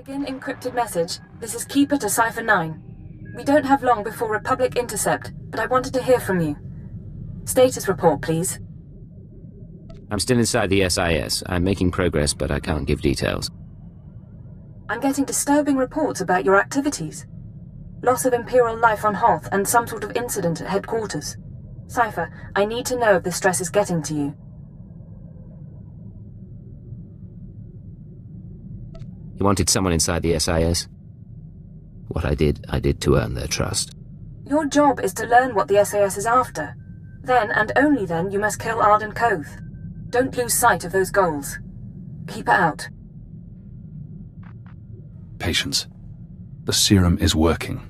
Begin encrypted message. This is Keeper to Cipher 9. We don't have long before Republic intercept, but I wanted to hear from you. Status report, please. I'm still inside the SIS. I'm making progress, but I can't give details. I'm getting disturbing reports about your activities. Loss of Imperial life on Hoth and some sort of incident at headquarters. Cipher, I need to know if the stress is getting to you. You wanted someone inside the SIS? What I did to earn their trust. Your job is to learn what the SAS is after. Then, and only then, you must kill Arden Koth. Don't lose sight of those goals. Keep it out. Patience. The serum is working.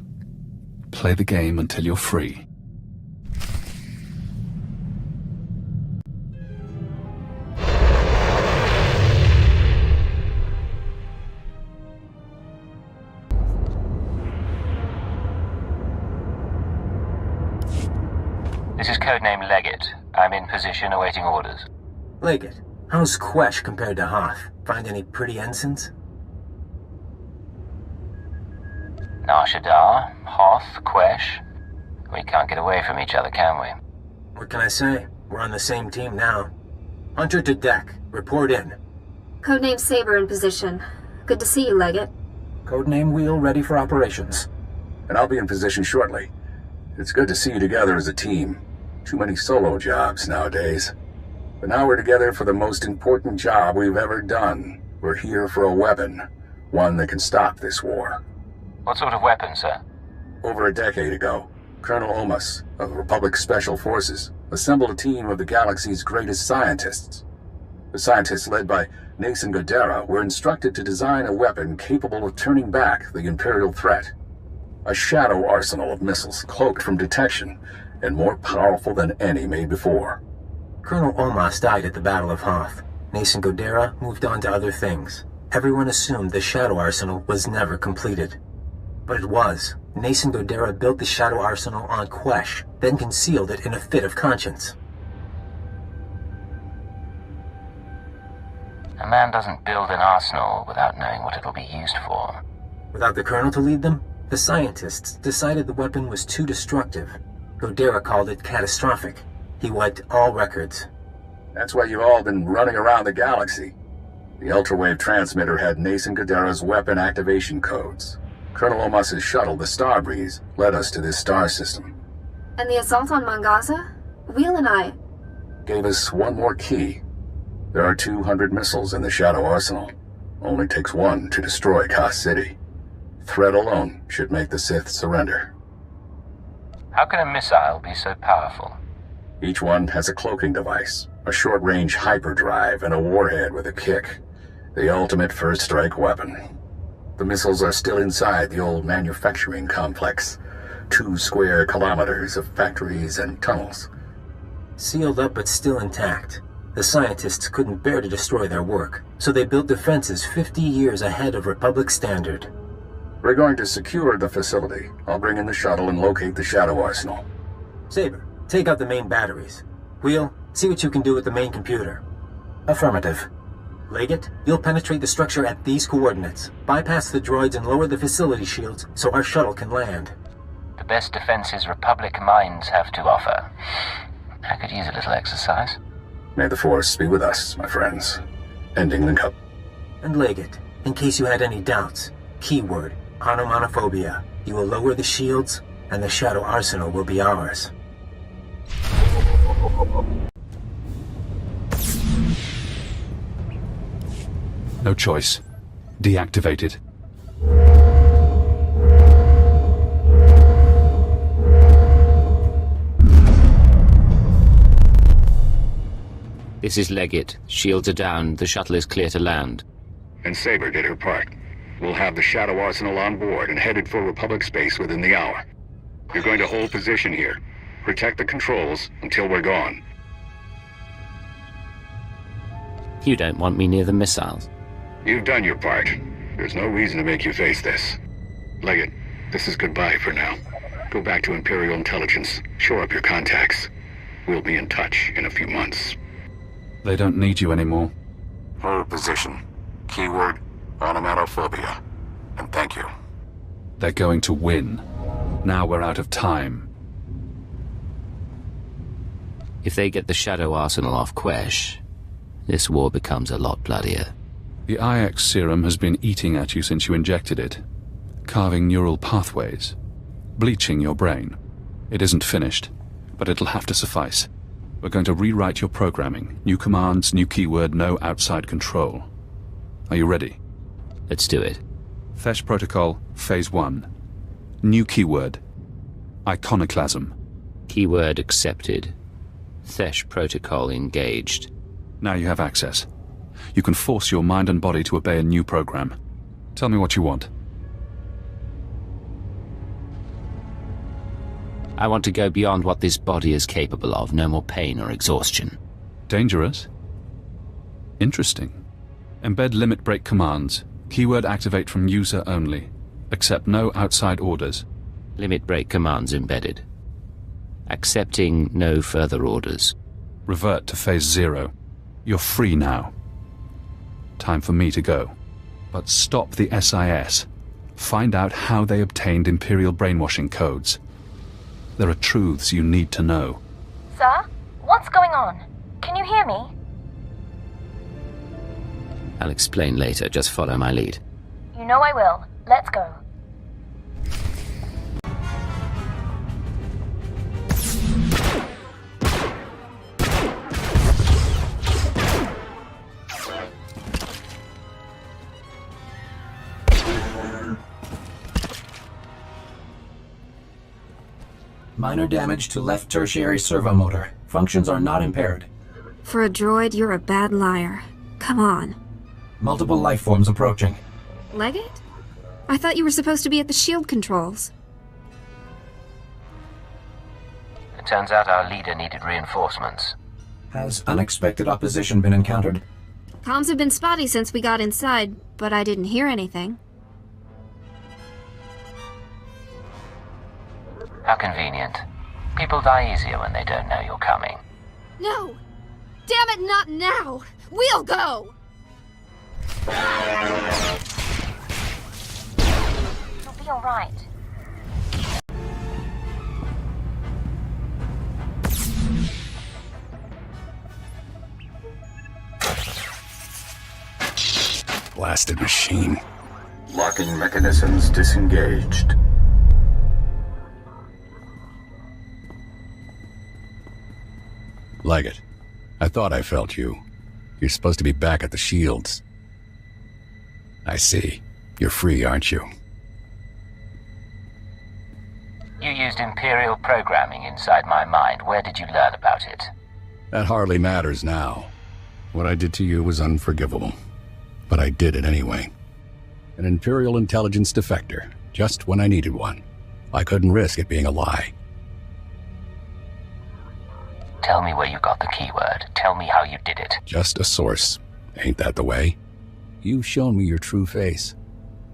Play the game until you're free. This is codename Leggett. I'm in position awaiting orders. Leggett, how's Quesh compared to Hoth? Find any pretty ensigns? Nar Shaddaa, Hoth, Quesh. We can't get away from each other, can we? What can I say? We're on the same team now. Hunter to deck. Report in. Codename Saber in position. Good to see you, Leggett. Codename Wheel ready for operations. And I'll be in position shortly. It's good to see you together as a team. Too many solo jobs nowadays. But now we're together for the most important job we've ever done. We're here for a weapon. One that can stop this war. What sort of weapon, sir? Over a decade ago, Colonel Omas of the Republic Special Forces assembled a team of the galaxy's greatest scientists. The scientists, led by Nason Godera, were instructed to design a weapon capable of turning back the Imperial threat. A shadow arsenal of missiles cloaked from detection and more powerful than any made before. Colonel Omas died at the Battle of Hoth. Nason Godera moved on to other things. Everyone assumed the shadow arsenal was never completed. But it was. Nason Godera built the shadow arsenal on Quesh, then concealed it in a fit of conscience. A man doesn't build an arsenal without knowing what it'll be used for. Without the Colonel to lead them, the scientists decided the weapon was too destructive. Godera called it catastrophic. He wiped all records. That's why you've all been running around the galaxy. The ultrawave transmitter had Nason Godera's weapon activation codes. Colonel Omas's shuttle, the Starbreeze, led us to this star system. And the assault on Mangaza? Wheel and I... Gave us one more key. There are 200 missiles in the Shadow Arsenal. Only takes one to destroy Koth City. Threat alone should make the Sith surrender. How can a missile be so powerful? Each one has a cloaking device, a short-range hyperdrive, and a warhead with a kick. The ultimate first-strike weapon. The missiles are still inside the old manufacturing complex. 2 square kilometers of factories and tunnels. Sealed up but still intact. The scientists couldn't bear to destroy their work, so they built defenses 50 years ahead of Republic standard. We're going to secure the facility. I'll bring in the shuttle and locate the Shadow Arsenal. Saber, take out the main batteries. Wheel, see what you can do with the main computer. Affirmative. Leggett, you'll penetrate the structure at these coordinates. Bypass the droids and lower the facility shields so our shuttle can land. The best defenses Republic minds have to offer. I could use a little exercise. May the Force be with us, my friends. Ending link up. And Leggett, in case you had any doubts, keyword, onomatophobia. You will lower the shields, and the Shadow Arsenal will be ours. No choice. Deactivated. This is Leggett. Shields are down. The shuttle is clear to land. And Saber did her part. We'll have the Shadow Arsenal on board and headed for Republic space within the hour. You're going to hold position here. Protect the controls until we're gone. You don't want me near the missiles. You've done your part. There's no reason to make you face this. Leggett, this is goodbye for now. Go back to Imperial Intelligence. Shore up your contacts. We'll be in touch in a few months. They don't need you anymore. Hold position. Keyword, onomatophobia. They're going to win. Now we're out of time. If they get the Shadow Arsenal off Quesh, this war becomes a lot bloodier. The IX serum has been eating at you since you injected it, carving neural pathways, bleaching your brain. It isn't finished, but it'll have to suffice. We're going to rewrite your programming. New commands, new keyword, no outside control. Are you ready? Let's do it. Fesh Protocol, Phase 1. New keyword. Iconoclasm. Keyword accepted. Fesh Protocol engaged. Now you have access. You can force your mind and body to obey a new program. Tell me what you want. I want to go beyond what this body is capable of. No more pain or exhaustion. Dangerous? Interesting. Embed limit break commands. Keyword activate from user only. Accept no outside orders. Limit break commands embedded. Accepting no further orders. Revert to Phase 0. You're free now. Time for me to go. But stop the SIS. Find out how they obtained Imperial brainwashing codes. There are truths you need to know. Sir? What's going on? Can you hear me? I'll explain later. Just follow my lead. You know I will. Let's go. Minor damage to left tertiary servo motor. Functions are not impaired. For a droid, you're a bad liar. Come on. Multiple life forms approaching. Leggett? I thought you were supposed to be at the shield controls. It turns out our leader needed reinforcements. Has unexpected opposition been encountered? Comms have been spotty since we got inside, but I didn't hear anything. How convenient. People die easier when they don't know you're coming. No! Damn it, not now! We'll go! You'll be alright. Blasted machine. Locking mechanisms disengaged. Leggett, I thought I felt you. You're supposed to be back at the shields. I see. You're free, aren't you? You used Imperial programming inside my mind. Where did you learn about it? That hardly matters now. What I did to you was unforgivable. But I did it anyway. An Imperial intelligence defector, just when I needed one. I couldn't risk it being a lie. Tell me where you got the keyword. Tell me how you did it. Just a source. Ain't that the way? You've shown me your true face.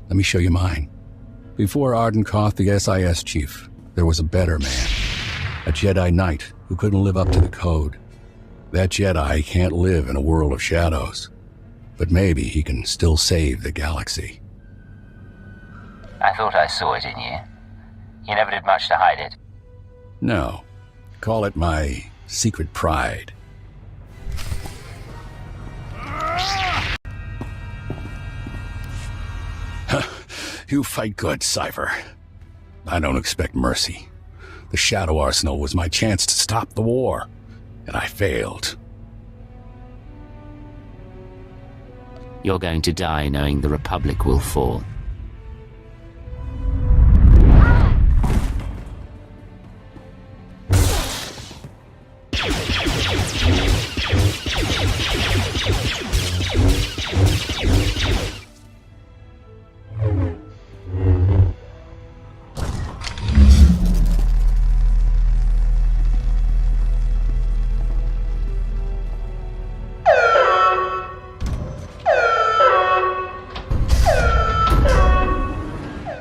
Let me show you mine. Before Ardenkoth, the SIS chief, there was a better man. A Jedi Knight who couldn't live up to the code. That Jedi can't live in a world of shadows. But maybe he can still save the galaxy. I thought I saw it in you. You never did much to hide it. No. Call it my secret pride. You fight good, Cypher. I don't expect mercy. The Shadow Arsenal was my chance to stop the war, and I failed. You're going to die knowing the Republic will fall.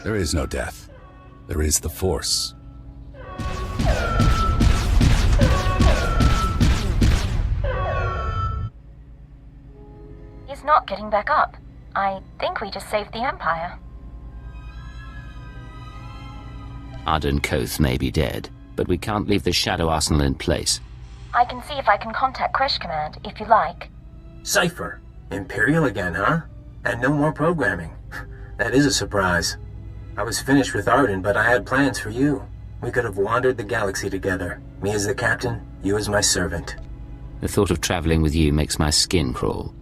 There is no death. There is the Force. He's not getting back up. I think we just saved the Empire. Arden Koth may be dead, but we can't leave the Shadow Arsenal in place. I can see if I can contact Crash Command, if you like. Cypher, Imperial again, huh? And no more programming. That is a surprise. I was finished with Arden, but I had plans for you. We could have wandered the galaxy together. Me as the captain, you as my servant. The thought of traveling with you makes my skin crawl.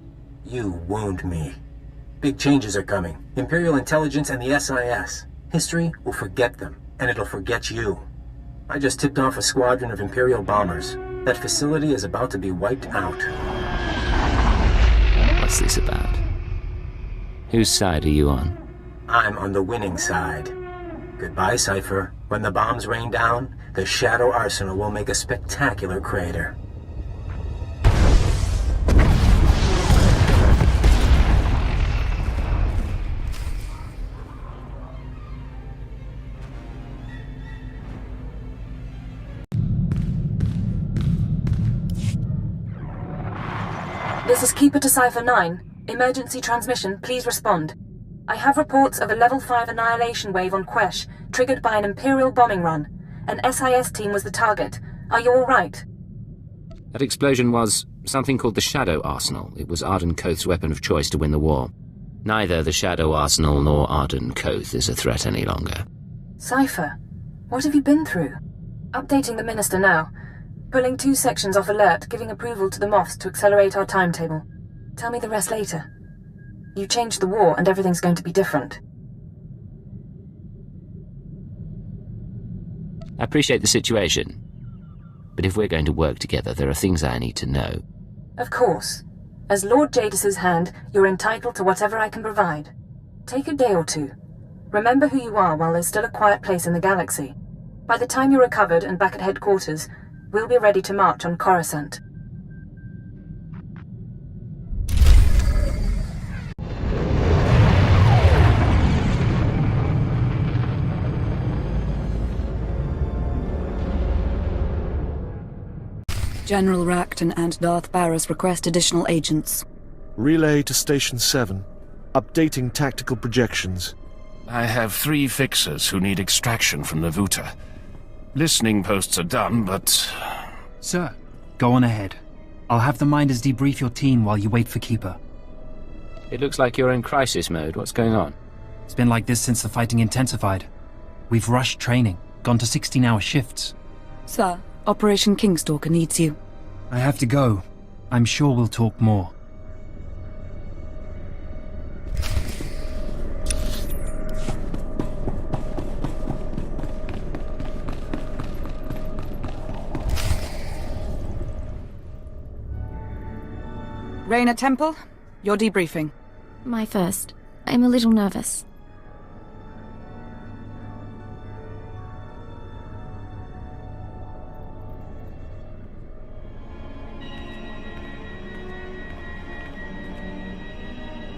You wound me. Big changes are coming. Imperial intelligence and the SIS. History will forget them, and it'll forget you. I just tipped off a squadron of Imperial bombers. That facility is about to be wiped out. What's this about? Whose side are you on? I'm on the winning side. Goodbye, Cypher. When the bombs rain down, the Shadow Arsenal will make a spectacular crater. This is Keeper to Cypher 9. Emergency transmission, please respond. I have reports of a Level 5 annihilation wave on Quesh, triggered by an Imperial bombing run. An SIS team was the target. Are you all right? That explosion was something called the Shadow Arsenal. It was Arden Koth's weapon of choice to win the war. Neither the Shadow Arsenal nor Arden Koth is a threat any longer. Cypher, what have you been through? Updating the Minister now. Pulling 2 sections off alert, giving approval to the Moths to accelerate our timetable. Tell me the rest later. You changed the war and everything's going to be different. I appreciate the situation. But if we're going to work together, there are things I need to know. Of course. As Lord Jadis's hand, you're entitled to whatever I can provide. Take a day or two. Remember who you are while there's still a quiet place in the galaxy. By the time you're recovered and back at headquarters, we'll be ready to march on Coruscant. General Racton and Darth Barris request additional agents. Relay to Station 7. Updating tactical projections. I have 3 fixers who need extraction from the Vuta. Listening posts are done, but... Sir, go on ahead. I'll have the Minders debrief your team while you wait for Keeper. It looks like you're in crisis mode. What's going on? It's been like this since the fighting intensified. We've rushed training, gone to 16-hour shifts. Sir, Operation Kingstalker needs you. I have to go. I'm sure we'll talk more. Raina Temple, your debriefing. My first. I'm a little nervous.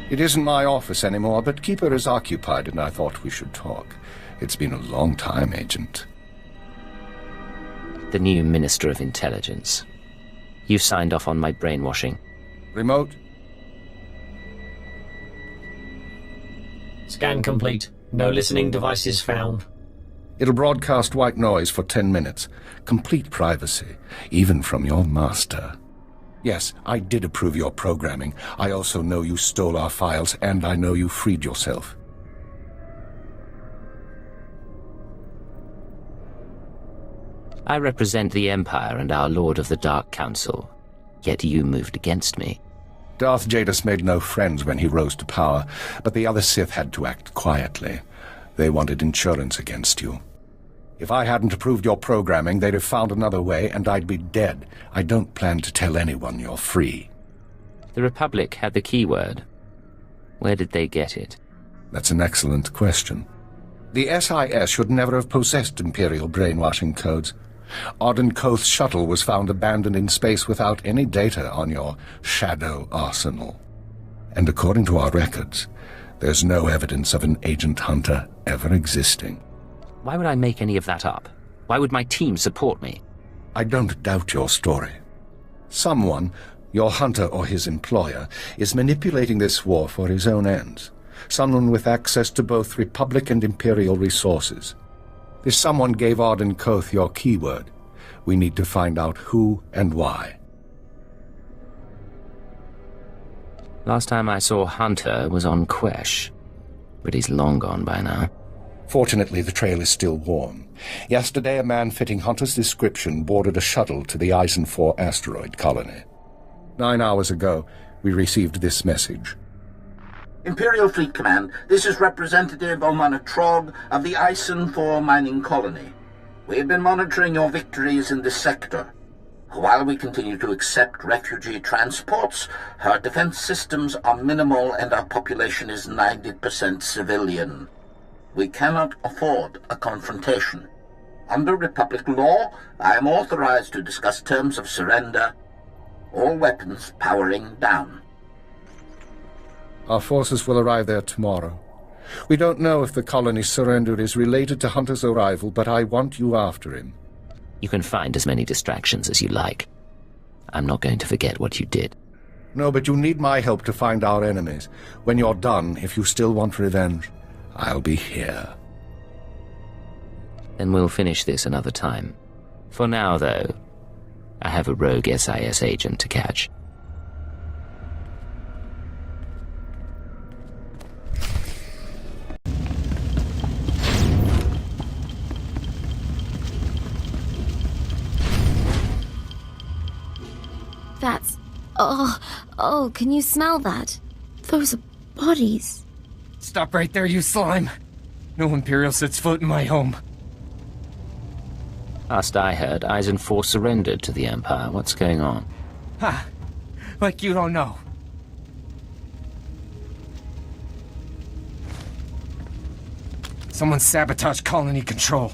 It isn't my office anymore, but Keeper is occupied and I thought we should talk. It's been a long time, Agent. The new Minister of Intelligence. You've signed off on my brainwashing. Remote? Scan complete. No listening devices found. It'll broadcast white noise for 10 minutes. Complete privacy, even from your master. Yes, I did approve your programming. I also know you stole our files, and I know you freed yourself. I represent the Empire and our Lord of the Dark Council. Yet you moved against me. Darth Jadis made no friends when he rose to power, but the other Sith had to act quietly. They wanted insurance against you. If I hadn't approved your programming, they'd have found another way, and I'd be dead. I don't plan to tell anyone you're free. The Republic had the keyword. Where did they get it? That's an excellent question. The SIS should never have possessed Imperial brainwashing codes. Arden Koth's shuttle was found abandoned in space without any data on your Shadow Arsenal. And according to our records, there's no evidence of an agent hunter ever existing. Why would I make any of that up? Why would my team support me? I don't doubt your story. Someone, your hunter or his employer, is manipulating this war for his own ends. Someone with access to both Republic and Imperial resources. If someone gave Arden Koth your keyword, we need to find out who and why. Last time I saw Hunter was on Quesh, but he's long gone by now. Fortunately, the trail is still warm. Yesterday, a man fitting Hunter's description boarded a shuttle to the SWTOR asteroid colony. 9 hours ago, we received this message. Imperial Fleet Command, this is Representative Omana Trog of the SWTOR mining colony. We have been monitoring your victories in this sector. While we continue to accept refugee transports, our defense systems are minimal and our population is 90% civilian. We cannot afford a confrontation. Under Republic law, I am authorized to discuss terms of surrender. All weapons powering down. Our forces will arrive there tomorrow. We don't know if the colony's surrender is related to Hunter's arrival, but I want you after him. You can find as many distractions as you like. I'm not going to forget what you did. No, but you need my help to find our enemies. When you're done, if you still want revenge, I'll be here. Then we'll finish this another time. For now, though, I have a rogue SIS agent to catch. That's... Oh, can you smell that? Those are bodies. Stop right there, you slime. No Imperial sets foot in my home. Last I heard, SWTOR surrendered to the Empire. What's going on? Ha! Like you don't know. Someone sabotaged colony control.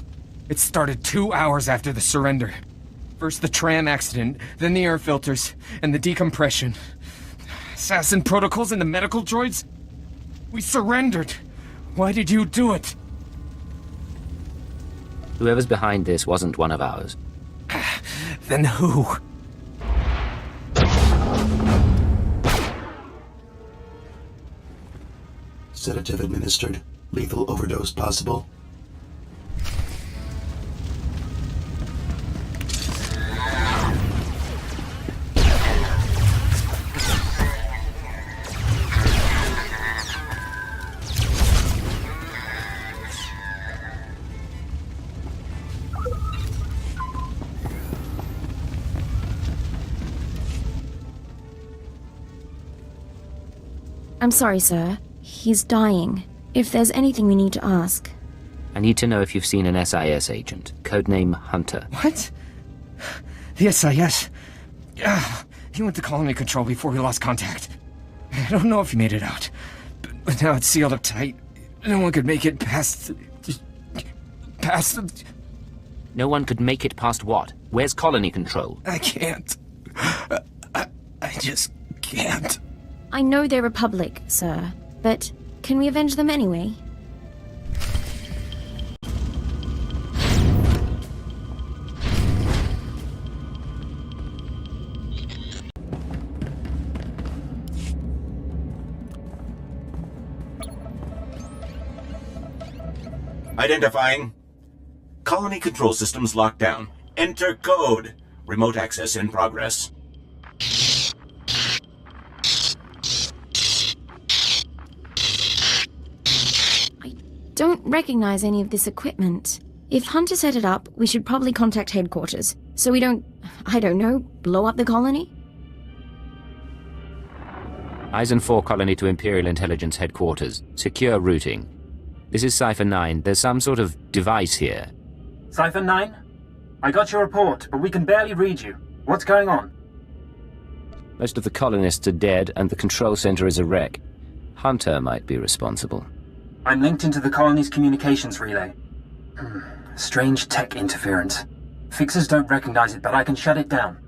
It started 2 hours after the surrender. First the tram accident, then the air filters, and the decompression. Assassin protocols and the medical droids? We surrendered. Why did you do it? Whoever's behind this wasn't one of ours. Then who? Sedative administered. Lethal overdose possible. I'm sorry, sir. He's dying. If there's anything we need to ask. I need to know if you've seen an SIS agent. Codename Hunter. What? The SIS? He went to colony control before we lost contact. I don't know if he made it out. But now it's sealed up tight. No one could make it past... No one could make it past what? Where's colony control? I can't. I just can't. I know they're Republic, sir, but can we avenge them anyway? Identifying. Colony control systems locked down. Enter code. Remote access in progress. Don't recognize any of this equipment. If Hunter set it up, we should probably contact headquarters, so we don't, I don't know, blow up the colony? SWTOR colony to Imperial Intelligence Headquarters. Secure routing. This is Cipher 9. There's some sort of device here. Cipher 9? I got your report, but we can barely read you. What's going on? Most of the colonists are dead, and the control center is a wreck. Hunter might be responsible. I'm linked into the colony's communications relay. Strange tech interference. Fixers don't recognize it, but I can shut it down.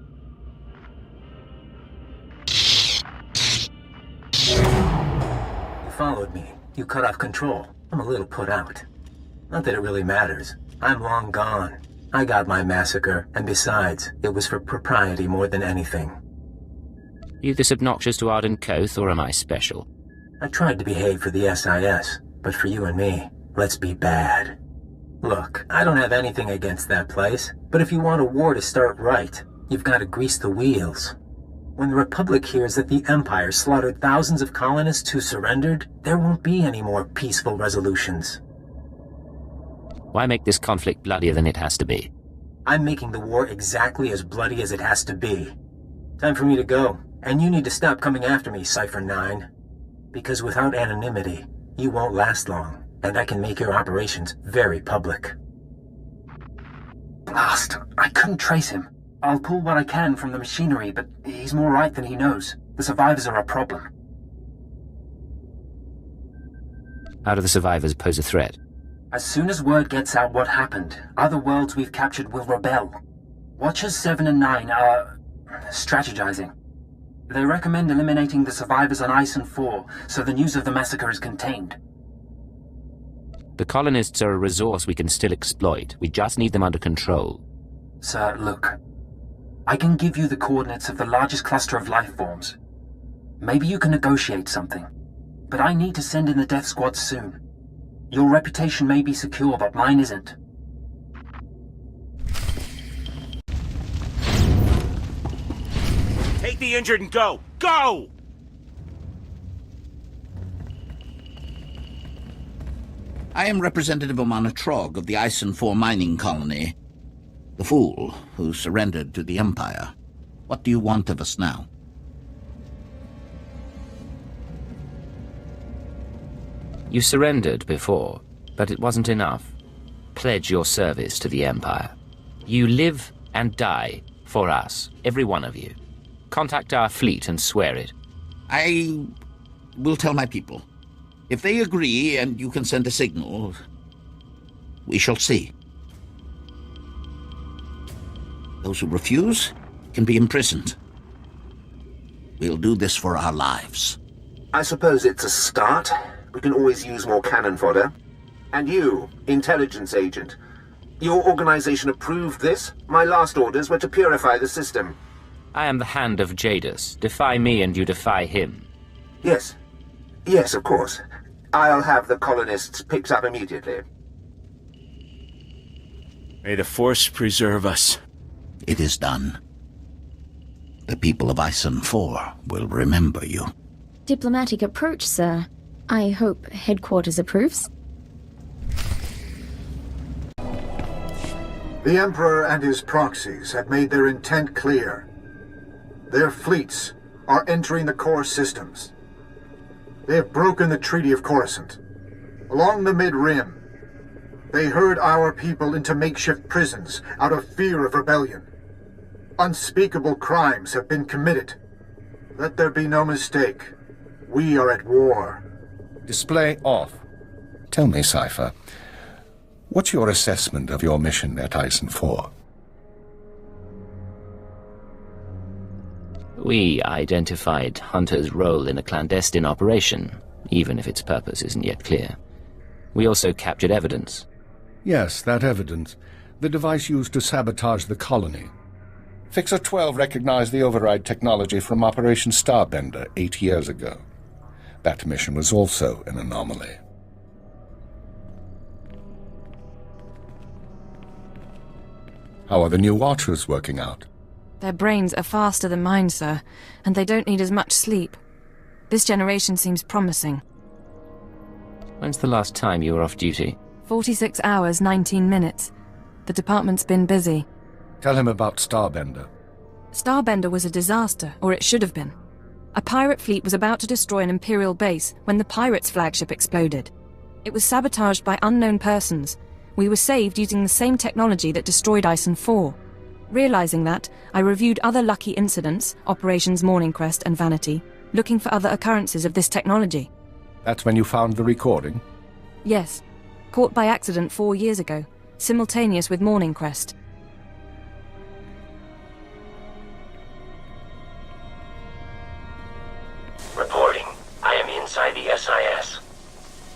You followed me. You cut off control. I'm a little put out. Not that it really matters. I'm long gone. I got my massacre, and besides, it was for propriety more than anything. You this obnoxious to Arden Koth, or am I special? I tried to behave for the SIS, but for you and me, let's be bad. Look, I don't have anything against that place, but if you want a war to start right, you've got to grease the wheels. When the Republic hears that the Empire slaughtered thousands of colonists who surrendered, there won't be any more peaceful resolutions. Why make this conflict bloodier than it has to be? I'm making the war exactly as bloody as it has to be. Time for me to go, and you need to stop coming after me, Cypher 9. Because without anonymity, you won't last long, and I can make your operations very public. Blast! I couldn't trace him. I'll pull what I can from the machinery, but he's more right than he knows. The survivors are a problem. How do the survivors pose a threat? As soon as word gets out what happened, other worlds we've captured will rebel. Watchers 7 and 9 are strategizing. They recommend eliminating the survivors on Ison 4, so the news of the massacre is contained. The colonists are a resource we can still exploit. We just need them under control. Sir, look. I can give you the coordinates of the largest cluster of life forms. Maybe you can negotiate something. But I need to send in the death squad soon. Your reputation may be secure, but mine isn't. Take the injured and go! Go! I am Representative Omana Trog of the Ison 4 mining colony. The fool who surrendered to the Empire. What do you want of us now? You surrendered before, but it wasn't enough. Pledge your service to the Empire. You live and die for us, every one of you. Contact our fleet and swear it. I will tell my people. If they agree and you can send a signal, we shall see. Those who refuse can be imprisoned. We'll do this for our lives. I suppose it's a start. We can always use more cannon fodder. And you, intelligence agent. Your organization approved this? My last orders were to purify the system. I am the Hand of Jadus. Defy me and you defy him. Yes. Yes, of course. I'll have the colonists picked up immediately. May the Force preserve us. It is done. The people of Ison 4 will remember you. Diplomatic approach, sir. I hope headquarters approves. The Emperor and his proxies have made their intent clear. Their fleets are entering the core systems. They have broken the Treaty of Coruscant. Along the Mid-Rim, they herd our people into makeshift prisons out of fear of rebellion. Unspeakable crimes have been committed. Let there be no mistake. We are at war. Display off. Tell me, Cypher, what's your assessment of your mission at Ison 4? We identified Hunter's role in a clandestine operation, even if its purpose isn't yet clear. We also captured evidence. Yes, that evidence. The device used to sabotage the colony. Fixer 12 recognized the override technology from Operation Starbender 8 years ago. That mission was also an anomaly. How are the new Watchers working out? Their brains are faster than mine, sir, and they don't need as much sleep. This generation seems promising. When's the last time you were off duty? 46 hours, 19 minutes. The department's been busy. Tell him about Starbender. Starbender was a disaster, or it should have been. A pirate fleet was about to destroy an Imperial base when the pirates' flagship exploded. It was sabotaged by unknown persons. We were saved using the same technology that destroyed Ison 4. Realizing that, I reviewed other lucky incidents, Operations Morning Crest and Vanity, looking for other occurrences of this technology. That's when you found the recording? Yes. Caught by accident 4 years ago, simultaneous with Morning Crest. Reporting. I am inside the SIS.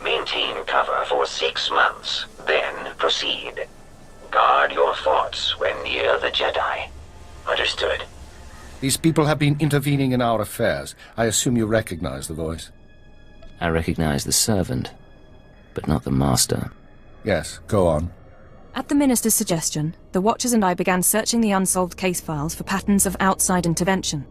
Maintain cover for 6 months, then proceed. Guard your thoughts when near the Jedi. Understood. These people have been intervening in our affairs. I assume you recognize the voice. I recognize the servant, but not the master. Yes, go on. At the Minister's suggestion, the Watchers and I began searching the unsolved case files for patterns of outside intervention.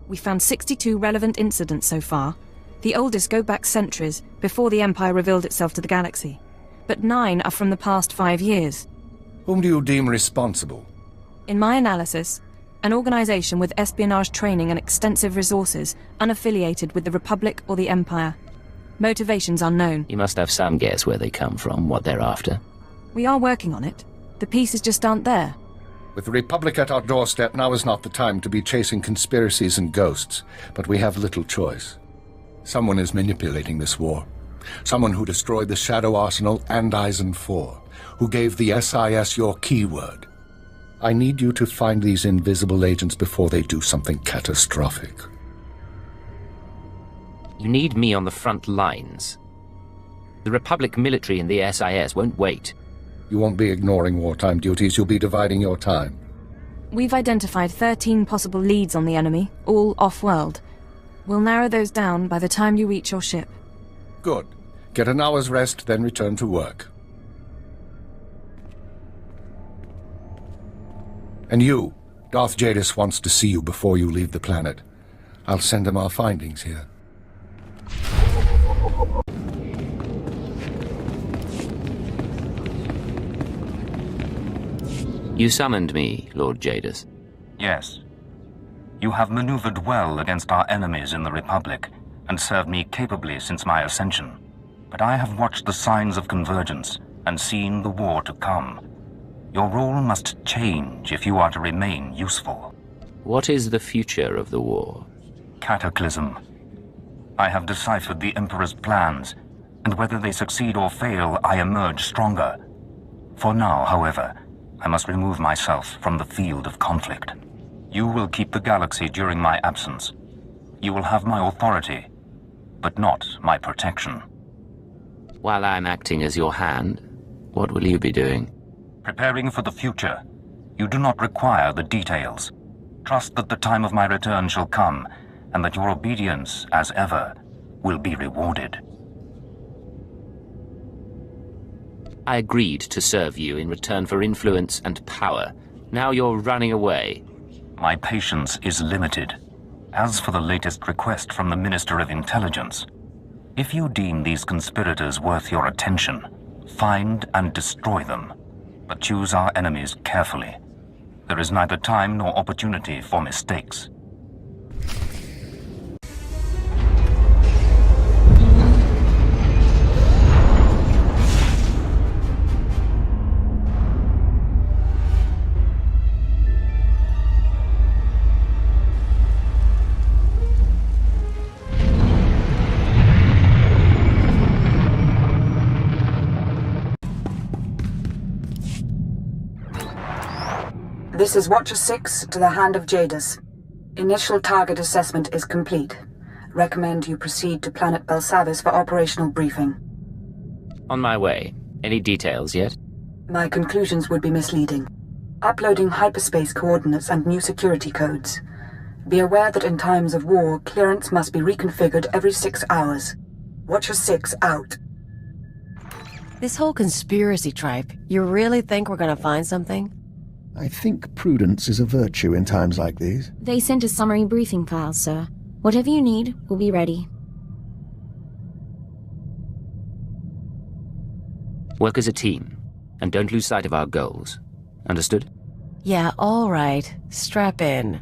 We found 62 relevant incidents so far. The oldest go back centuries, before the Empire revealed itself to the galaxy. But 9 are from the past 5 years. Whom do you deem responsible? In my analysis, an organization with espionage training and extensive resources, unaffiliated with the Republic or the Empire. Motivations unknown. You must have some guess where they come from, what they're after. We are working on it. The pieces just aren't there. With the Republic at our doorstep, now is not the time to be chasing conspiracies and ghosts, but we have little choice. Someone is manipulating this war. Someone who destroyed the Shadow Arsenal and Eisen IV, who gave the SIS your keyword. I need you to find these invisible agents before they do something catastrophic. You need me on the front lines. The Republic military and the SIS won't wait. You won't be ignoring wartime duties, you'll be dividing your time. We've identified 13 possible leads on the enemy, all off-world. We'll narrow those down by the time you reach your ship. Good. Get an hour's rest, then return to work. And you, Darth Jadis wants to see you before you leave the planet. I'll send him our findings here. You summoned me, Lord Jadis. Yes. You have maneuvered well against our enemies in the Republic, and served me capably since my ascension. But I have watched the signs of convergence, and seen the war to come. Your role must change if you are to remain useful. What is the future of the war? Cataclysm. I have deciphered the Emperor's plans, and whether they succeed or fail, I emerge stronger. For now, however, I must remove myself from the field of conflict. You will keep the galaxy during my absence. You will have my authority, but not my protection. While I'm acting as your hand, what will you be doing? Preparing for the future. You do not require the details. Trust that the time of my return shall come, and that your obedience, as ever, will be rewarded. I agreed to serve you in return for influence and power. Now you're running away. My patience is limited. As for the latest request from the Minister of Intelligence, if you deem these conspirators worth your attention, find and destroy them. But choose our enemies carefully. There is neither time nor opportunity for mistakes. This is Watcher 6 to the Hand of Jadis. Initial target assessment is complete. Recommend you proceed to Planet Belsavis for operational briefing. On my way. Any details yet? My conclusions would be misleading. Uploading hyperspace coordinates and new security codes. Be aware that in times of war, clearance must be reconfigured every 6 hours. Watcher 6 out. This whole conspiracy tripe, you really think we're gonna find something? I think prudence is a virtue in times like these. They sent us summary briefing files, sir. Whatever you need, we'll be ready. Work as a team, and don't lose sight of our goals. Understood? Yeah, all right. Strap in.